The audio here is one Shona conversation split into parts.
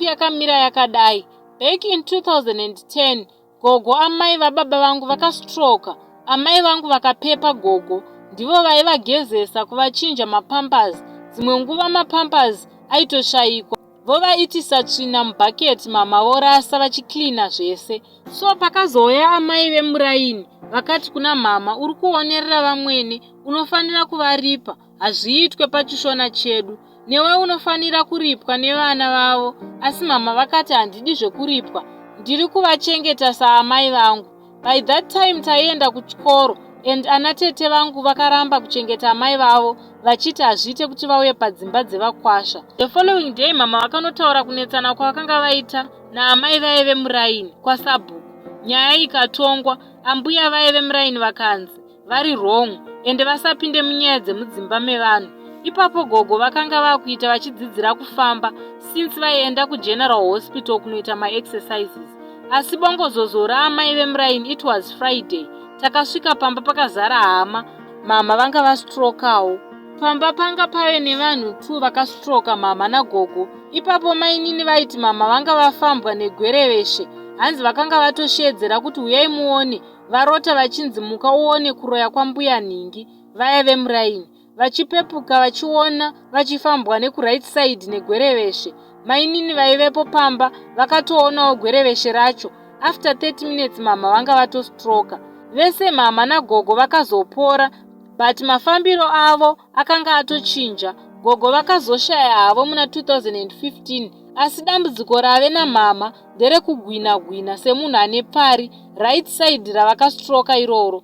yakamira yakadai. Back in 2010, gogo amai vababa vangu vakastroka. Amai vangu vakapepa gogo, ndivo vaivagezesa kuvachinja mapampers. Dzimwe nguva mapampers aitoshayikwa, vovaitisa tsvina mubhaketi mama vorasa vachiklina zvese. So pakazouya amai vemuraini vakati kuna mama, uri kuonerera vamwene, unofanira kuvaripa, hazviitwe pachishona chedu, newe unofanira kuripwa nevana vavo. Asi mama vakati handidi zvekuripwa, ndiri kuvachengeta saamai vangu. By that time taienda kuchikoro, and anatete vangu vakaramba kuchengeta amai vavo, vachiti hazviite kuti vauye padzimba dzevakwasha. The following day mama vakanotaura kunetsana kwavakanga vaita naamai vaive muraini kwasabhuku. Nyaya ikatongwa, ambuya vaive muraini vakanzi vari wrong ende vasapinde munyaya dzemudzimba mevanhu. Ipapo gogo vakanga vakuita vachidzidzira kufamba since vaienda kuGeneral Hospital kunoita ma-exercises. Asi bongozozo raamai vemuraini, it was Friday. Takasvika pamba pakazara hama, mama vanga vastrokawo. Pamba panga pave nevanhu 2 vakastroka, mama nagogo. Ipapo mainini vaiti mama vanga vafambwa neGwereveshe. Hanzi vakanga vatoshedzera kuti uyai muone, varota vachinzi muka uone kuroya kwambuya Ningi, vaya vemuraini. Vachipepuka vachiona vachifambwa nekuright side neGwereveshe. Mainini vaivepo pamba vakatoonawo Gwereveshe racho. After 30 minutes mama vanga vatostroka. Vese mama nagogo vakazopora, but mafambiro avo akanga atochinja. Gogo vakazoshaya havo muna 2015, asi dambudziko rave namama nderekugwina-gwina semunhu ane pari right side ravakastroka iroro.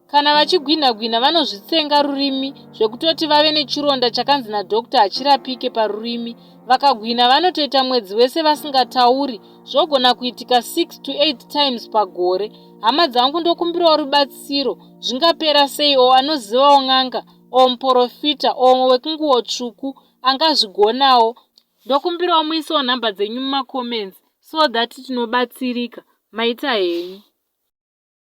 Kana vachigwina-gwina vanozvitsenga rurimi zvekutoti vave nechironda chakanzi nadhokta hachirapike parurimi. Vakagwina vanotoita mwedzi wese vasingatauri, zvogona kuitika 6 to 8 times pagore. Hama dzangu ndokumbirawo rubatsiro, zvingapera sei o anozivawo n'anga o muprofita o wekunguwo tsvuku angazvigonawo. Ndokumbirawo muisewo nhamba dzenyu mumacomments so that tinobatsirika. Maita henyu.